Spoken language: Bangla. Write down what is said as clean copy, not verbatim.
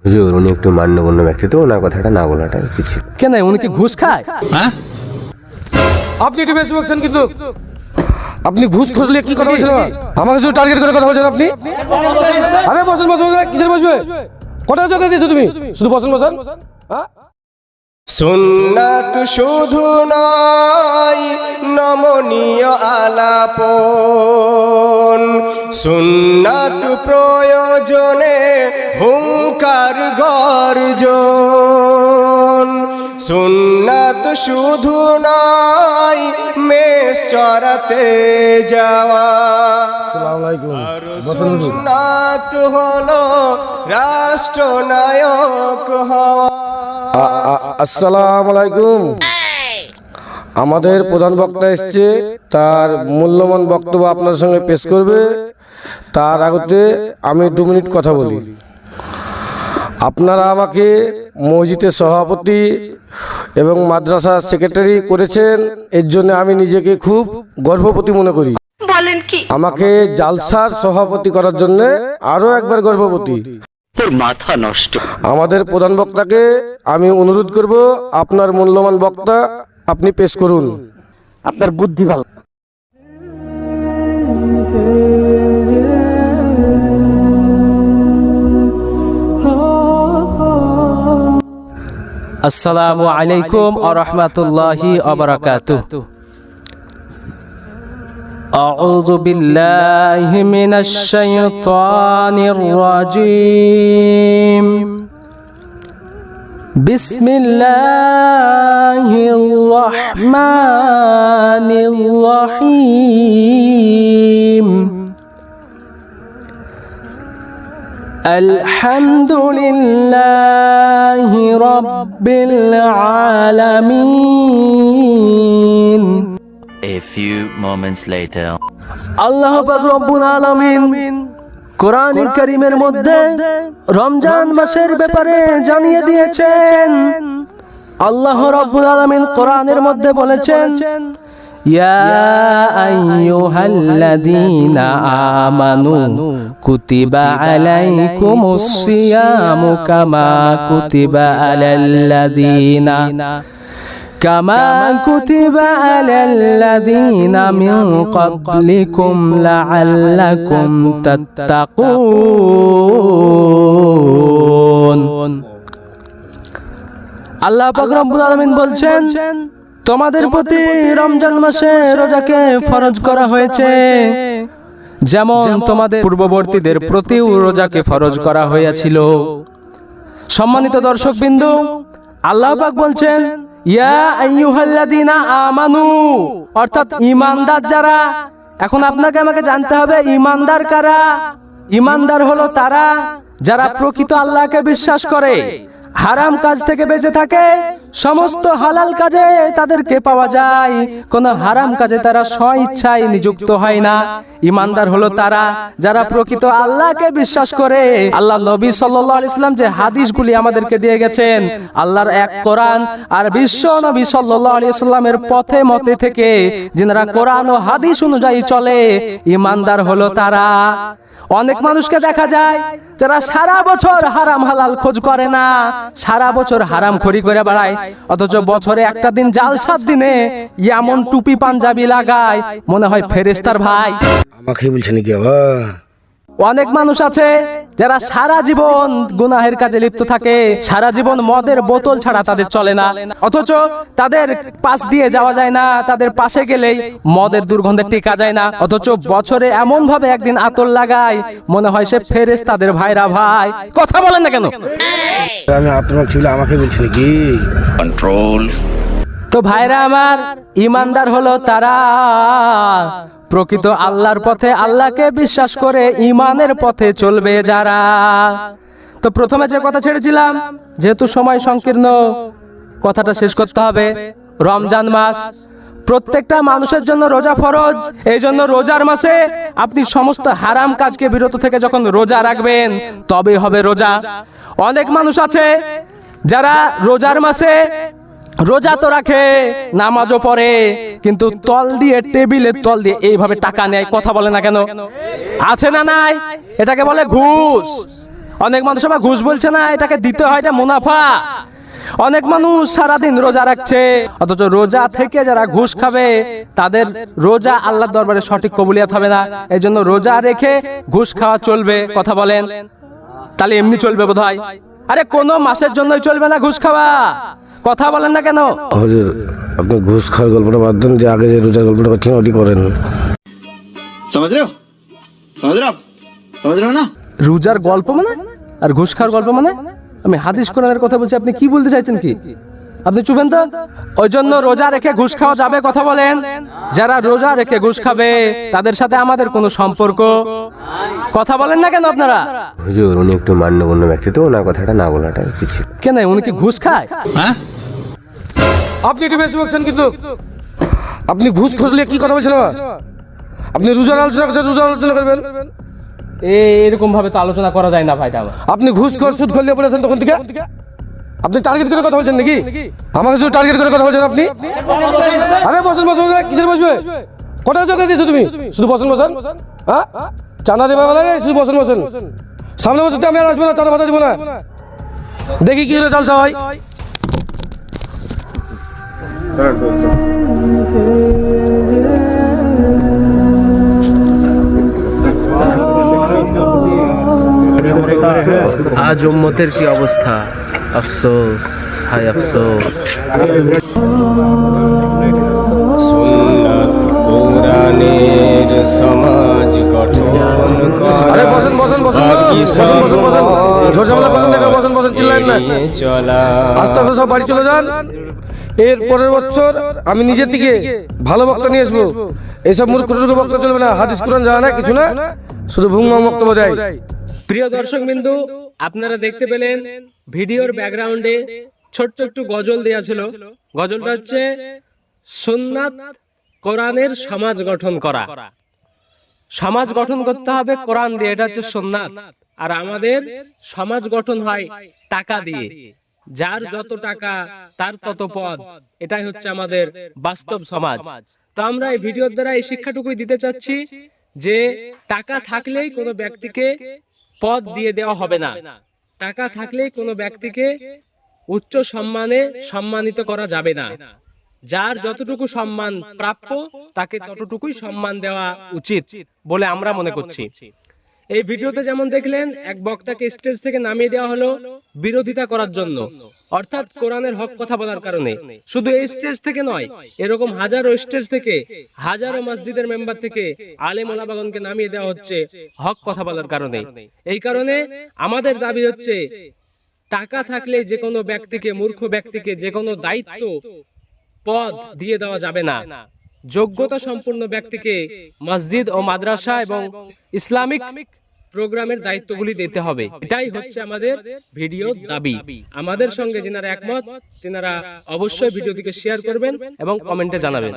হুজুর উনি একটু মান্যগণ্য ব্যক্তি, তো ওনার কথাটা না বলাটা উচিত ছিল। কেন উনি কি ঘুষ খায়? হ্যাঁ, আপনি একটু বেশি বলছেন কিন্তু। আপনি ঘুষ খুঁজলে কি কথা বলছেন? আমাকে শুধু টার্গেট করে কথা বলছেন আপনি। আরে বসেন বসেন, কিসের বসবে? কটা জায়গা দিয়েছো তুমি? শুধু বসেন বসেন। হ্যাঁ, সুন্নাত শুধু নয় নমনীয় আলাপন, সুন্নাত প্রয়োজনে হুঙ্কার গর্জন, সুন্নাত শুধু নয় মেষ চরাতে যাওয়া, আসসালামু আলাইকুম। আর সুন্নাত হলো রাষ্ট্রনায়ক হওয়া। আসসালামু আলাইকুম। আমাদের প্রধান বক্তা এসছে, তার মূল্যবান বক্তব্য আপনার সঙ্গে পেশ করবে। তার আগতে আমি 2 মিনিট কথা বলি। আপনারা আমাকে মসজিদের সভাপতি এবং মাদ্রাসার সেক্রেটারি করেছেন, এর জন্য আমি নিজেকে খুব গর্ববতী মনে করি। বলেন কি? আমাকে জালসার সভাপতি করার জন্য আরো একবার গর্ববতী। তোর মাথা নষ্ট। আমাদের প্রধান বক্তাকে আমি অনুরোধ করব, আপনার মূল্যবান বক্তা আপনি পেশ করুন। আপনার বুদ্ধি ভালো। আসসালামু আলাইকুম ওয়া রাহমাতুল্লাহি ওয়া বারাকাতুহু। أعوذ بالله من الشيطان الرجيم. بسم الله الرحمن الرحيم. الحمد لله رب العالمين. A few moments later. আল্লাহ পাক রব্বুল আলামিন কোরআন কারীমের মধ্যে রমজান মাসের ব্যাপারে জানিয়ে দিয়েছেন। আল্লাহ রাব্বুল আলামিন কোরআনের মধ্যে বলেছেন, ইয়া আইয়ুহাল্লাযীনা আমানু কুতিবা আলাইকুমুস সিয়ামু কামা কুতিবা আলাল্লাযীনা মিন ক্বাবলিকুম লাআল্লাকুম তাত্তাকুন। আল্লাহ পাক রব্বুল আলামিন বলছেন, তোমাদের প্রতি রমজান মাসে রোজাকে ফরজ করা হয়েছে, যেমন তোমাদের পূর্ববর্তীদের প্রতিও রোজাকে ফরজ করা হয়েছিল। সম্মানিত দর্শকবৃন্দ, আল্লাহ পাক বলছেন, ইয়া আইয়ুহাল্লাযীনা আমানু, অর্থাৎ ঈমানদার যারা। এখন আপনাকে আমাকে জানতে হবে ঈমানদার কারা। ঈমানদার হলো তারা যারা প্রকৃত আল্লাহকে বিশ্বাস করে, হারাম কাজ থেকে বেঁচে থাকে, সমস্ত হালাল কাজে তাদেরকে পাওয়া যায়, কোন হারাম কাজে তারা স্বইচ্ছায় নিযুক্ত হয় না। ঈমানদার হলো তারা যারা প্রকৃত আল্লাহকে বিশ্বাস করে। আল্লাহ নবী সাল্লাল্লাহু আলাইহি সাল্লাম যে হাদিসগুলি আমাদেরকে দিয়ে গেছেন, আল্লাহর এক কোরআন আর বিশ্ব নবী সাল্লাল্লাহু আলাইহি সাল্লামের পথে মতে থেকে যারা কোরআন ও হাদিস অনুযায়ী চলে, ঈমানদার হলো তারা। অনেক মানুষকে দেখা যায় যারা সারা বছর হারাম হালাল খোঁজ করে না, সারা বছর হারাম খড়ি করে বেড়ায়, অথচ বছরে একটা দিন জালসার দিনে এমন টুপি পাঞ্জাবি লাগায় মনে হয় ফেরেশতার ভাই। আমাকে বলছেন নাকি বাবা? অনেক মানুষ আছে যারা সারা জীবন গুনাহের কাজে লিপ্ত থাকে, সারা জীবন মদের বোতল ছাড়া তাদের চলে না, অথচ তাদের পাশ দিয়ে যাওয়া যায় না, তাদের পাশে গেলেই মদের দুর্গন্ধে টেকা যায় না, অথচ বছরে এমন ভাবে একদিন আতর লাগায় মনে হয় সে ফেরেশতাদের ভাইরা ভাই। কথা বলেন না কেন? আমি আপনার ছিল, আমাকে বলছেন নাকি? Control. তো ভাইরা আমার, ঈমানদার হলো তারা প্রকৃত আল্লাহর পথে, আল্লাহকে বিশ্বাস করে ঈমানের পথে চলবে যারা। তো প্রথমে যে কথা ছেড়েছিলাম, যেহেতু সময় সংকীর্ণ, কথাটা শেষ করতে হবে। রমজান মাস প্রত্যেকটা মানুষের জন্য রোজা ফরজ। এই জন্য রোজার মাসে আপনি সমস্ত হারাম কাজকে বিরত থেকে যখন রোজা রাখবেন তবে হবে রোজা। অনেক মানুষ আছে যারা রোজার মাসে রোজা তো রাখে, নামাজও পড়ে, কিন্তু তল দিয়ে, টেবিলের তল দিয়ে এইভাবে টাকা নেয়। কথা বলে না কেন? আছে না নাই? এটাকে বলে ঘুষ। অনেক মানুষ আবার ঘুষ বলছে না, এটাকে দিতে হয়, এটা মুনাফা। অনেক মানুষ সারাদিন রোজা রাখছে, অথচ রোজা থেকে যারা ঘুষ খাবে তাদের রোজা আল্লাহর দরবারে সঠিক কবুলিয়ত হবে না। এই জন্য রোজা রেখে ঘুষ খাওয়া চলবে? কথা বলেন। তাহলে এমনি চলবে বোধহয়? আরে কোনো মাসের জন্যই চলবে না ঘুষ খাওয়া। কথা বলেন না কেন? হুজুর আপনি ঘুষ খাওয়ার গল্পটা বাদ দেন, যে আগে যে রোজার গল্পটা করছেন ওটি করেন। समझ रहे हो आप समझ रहे हो ना। রোজার গল্প মানে আর ঘুষ খাওয়ার গল্প মানে? আমি হাদিস কোরআনের কথা বলছি, আপনি কি বলতে চাইছেন কি? আপনি চুপেন তো। ওই জন্য রোজা রেখে ঘুষ খাওয়া যাবে? কথা বলেন। যারা রোজা রেখে ঘুষ খাবে তাদের সাথে আমাদের কোনো সম্পর্ক। কথা বলেন না কেন আপনারা? হুজুর উনি একটু মান্যগণ্য ব্যক্তি তো, ওনার কথাটা না বলাটা উচিত ছিল। কেন, উনি কি ঘুষ খায়? আপনি একটু বেশি বলছেন কিন্তু। আপনি ঘুষ খুঁজলে কি কথা বলছেন আবার? আপনি রোজার আলোচনা করছেন, রোজার আলোচনা করবেন। এরকম ভাবে তো আলোচনা করা যায় না ভাইটা। আপনি ঘুষ খোর সুদ করলে বলেছেন তখন থেকে। আপনি টার্গেট করে কথা বলছেন নাকি? আমাকে শুধু টার্গেট করে কথা বলছেন আপনি। আরে বসেন বসেন, কিসের বসবে? কটা চাঁদা দিয়েছো তুমি? শুধু বসেন বসেন। হ্যাঁ চাঁদা দেবে লাগে, শুধু বসেন বসেন। সামনে বছর আমি আর আসবো না, চাঁদা ফাঁদা দিব না। দেখি কি হলো চালসা হয়। আজ উম্মতের কি অবস্থা, আফসোস, হায় আফসোস। সুন্নাত কোরআনের সমাজ গঠন আরে বসেন বসেন বসেন বসেন বসেন বসেন। ঝোর ঝামেলা করেন না, বসেন বসেন, চিল্লাইন না। চলা আস্তে আস্তে সব বাড়ি চলে যান। এর পরের বছর আমি নিজের থেকে ভালো বক্তা নিয়ে আসবো। এইসব মূর্খ বক্তা চলবে না, হাদিস কোরআন জানা না, কিছু না, শুধু ভুঙ্গা বক্তব্য দেয়। প্রিয় দর্শক বিন্দু, আপনারা দেখতে পেলেন ভিডিওর ব্যাকগ্রাউন্ডে ছোট্ট একটু গজল দেয়া ছিল। গজলটা হচ্ছে সুন্নাত কোরআনের সমাজ গঠন করা। সমাজ গঠন করতে হবে কোরআন দিয়ে, এটা হচ্ছে সুন্নাত। আর আমাদের সমাজ গঠন হয় টাকা দিয়ে। যার যত টাকা তার তত পদ, এটাই হচ্ছে আমাদের বাস্তব সমাজ। তো আমরা এই ভিডিওর দ্বারা এই শিক্ষাটুকুই দিতে চাচ্ছি যে টাকা থাকলেই কোনো ব্যক্তিকে পদ দিয়ে দেওয়া হবে না। টাকা থাকলেই কোনো ব্যক্তিকে উচ্চ সম্মানে সম্মানিত করা যাবে না। যার যতটুকু সম্মান প্রাপ্য তাকে ততটুকুই সম্মান দেওয়া উচিত বলে আমরা মনে করছি। এই ভিডিওতে যেমন দেখলেন, এক বক্তাকে স্টেজ থেকে নামিয়ে দেওয়া হলো বিরোধিতা করার জন্য, অর্থাৎ কোরআনের হক কথা বলার কারণে। শুধু এই স্টেজ থেকে নয়, এরকম হাজারো স্টেজ থেকে, হাজারো মসজিদের মেম্বার থেকে আলেম ওলামাগণকে নামিয়ে দেওয়া হচ্ছে হক কথা বলার কারণে। এই কারণে আমাদের দাবি হচ্ছে, টাকা থাকলে যে কোনো ব্যক্তিকে, মূর্খ ব্যক্তিকে যে কোনো দায়িত্ব পদ দিয়ে দেওয়া যাবে না। যোগ্যতা সম্পন্ন ব্যক্তিকে মসজিদ ও মাদ্রাসা এবং ইসলামিক প্রোগ্রামের দায়িত্বগুলি দিতে হবে। এটাই হচ্ছে আমাদের ভিডিওর দাবি। আমাদের সঙ্গে যারা একমত, তেনারা অবশ্যই ভিডিওটিকে শেয়ার করবেন এবং কমেন্টে জানাবেন।